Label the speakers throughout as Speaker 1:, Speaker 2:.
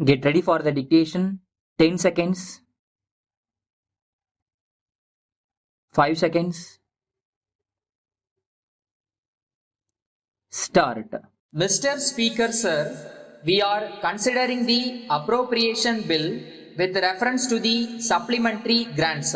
Speaker 1: Get ready for the dictation. 10 seconds. 5 seconds. Start.
Speaker 2: Mr. Speaker, sir, we are considering the appropriation bill with reference to the supplementary grants.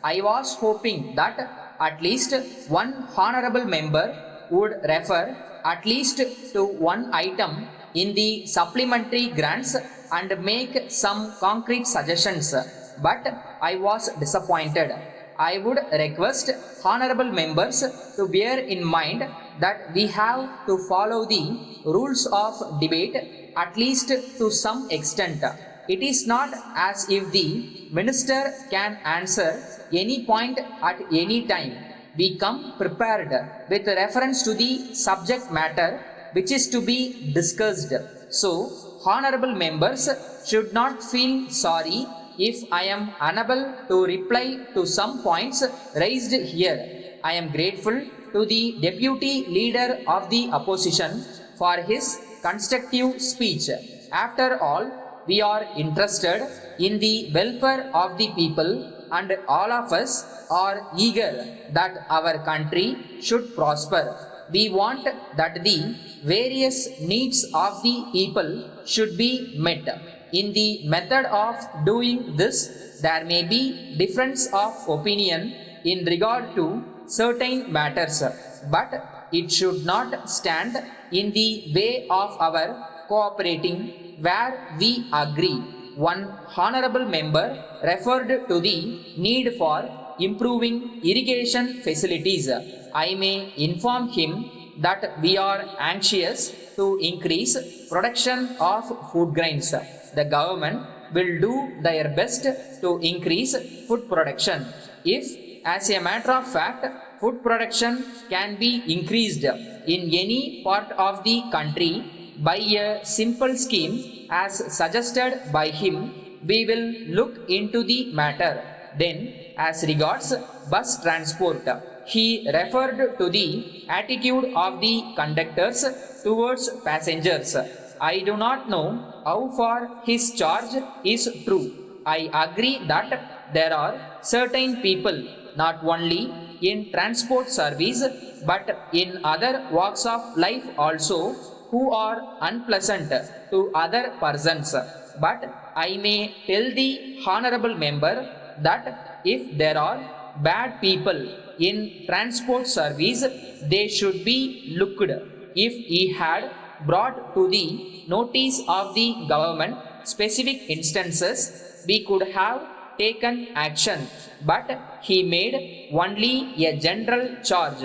Speaker 2: I was hoping that at least one honorable member would refer at least to one item in the supplementary grants and make some concrete suggestions, but I was disappointed. I would request honorable members to bear in mind that we have to follow the rules of debate at least to some extent. It is not as if the minister can answer any point at any time. We come prepared with reference to the subject matter which is to be discussed. So, honorable members should not feel sorry if I am unable to reply to some points raised here. I am grateful to the deputy leader of the opposition for his constructive speech. After all, we are interested in the welfare of the people, and all of us are eager that our country should prosper. We want that the various needs of the people should be met. In the method of doing this, there may be difference of opinion in regard to certain matters, but it should not stand in the way of our cooperating where we agree. One honorable member referred to the need for improving irrigation facilities. I may inform him that we are anxious to increase production of food grains. The government will do their best to increase food production. If, as a matter of fact, food production can be increased in any part of the country by a simple scheme as suggested by him, we will look into the matter. Then, as regards bus transport, he referred to the attitude of the conductors towards passengers. I do not know how far his charge is true. I agree that there are certain people, not only in transport service but in other walks of life also, who are unpleasant to other persons. But I may tell the honorable member that if there are bad people in transport service, they should be looked. If he had brought to the notice of the government specific instances, we could have taken action, but he made only a general charge.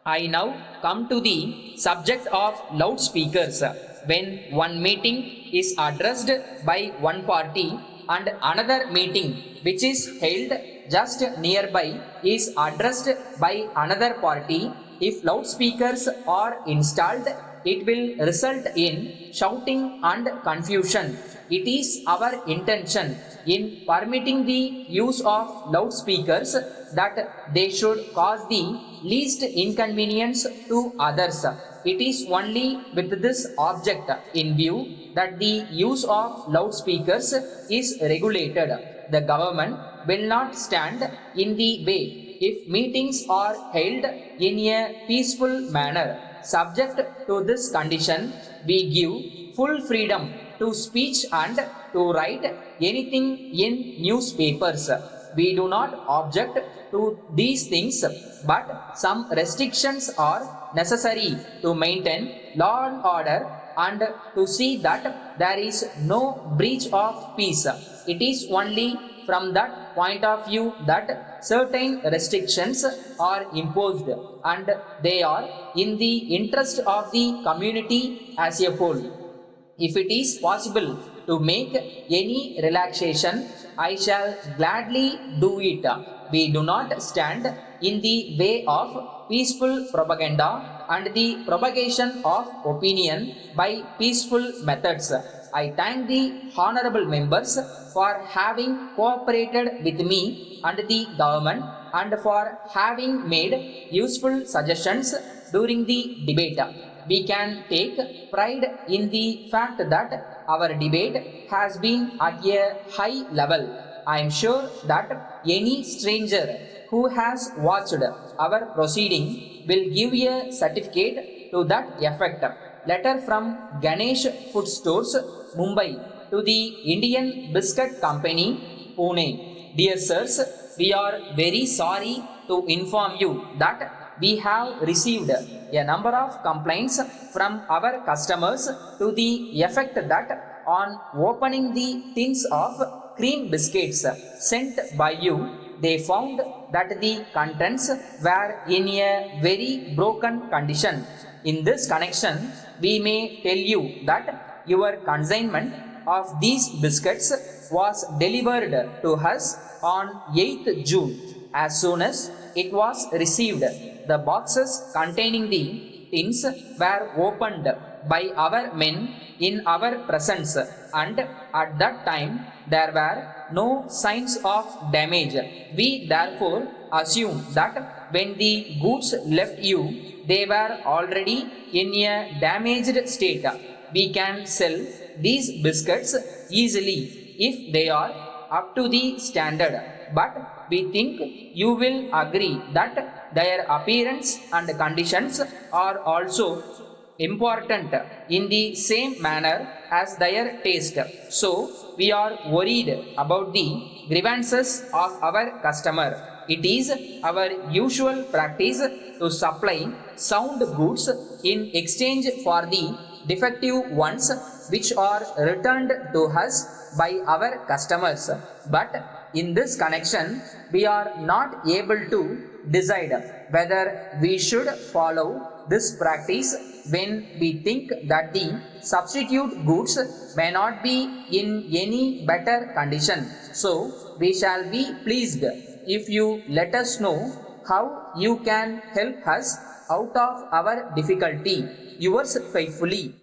Speaker 2: I now come to the subject of loudspeakers. When one meeting is addressed by one party and another meeting which is held just nearby is addressed by another party, if loudspeakers are installed, it will result in shouting and confusion. It is our intention in permitting the use of loudspeakers that they should cause the least inconvenience to others. It is only with this object in view that the use of loudspeakers is regulated. The government will not stand in the way if meetings are held in a peaceful manner. Subject to this condition, we give full freedom to speech and to write anything in newspapers. We do not object to these things, but some restrictions are necessary to maintain law and order and to see that there is no breach of peace. It is only from that point of view that certain restrictions are imposed, and they are in the interest of the community as a whole. If it is possible to make any relaxation, I shall gladly do it. We do not stand in the way of peaceful propaganda and the propagation of opinion by peaceful methods. I thank the honorable members for having cooperated with me and the government and for having made useful suggestions during the debate. We can take pride in the fact that our debate has been at a high level. I am sure that any stranger who has watched our proceeding will give a certificate to that effect. Letter from Ganesh Food Stores, Mumbai, to the Indian Biscuit Company, Pune. Dear sirs, we are very sorry to inform you that we have received a number of complaints from our customers to the effect that on opening the tins of cream biscuits sent by you, they found that the contents were in a very broken condition. In this connection, we may tell you that your consignment of these biscuits was delivered to us on 8th June. As soon as it was received, the boxes containing the tins were opened by our men in our presence, and at that time there were no signs of damage. We therefore assume that when the goods left you, they were already in a damaged state. We can sell these biscuits easily if they are up to the standard, but we think you will agree that their appearance and conditions are also important in the same manner as their taste. So we are worried about the grievances of our customer. It is our usual practice to supply sound goods in exchange for the defective ones which are returned to us by our customers. But in this connection, we are not able to decide whether we should follow this practice when we think that the substitute goods may not be in any better condition. So we shall be pleased if you let us know how you can help us out of our difficulty. Yours faithfully,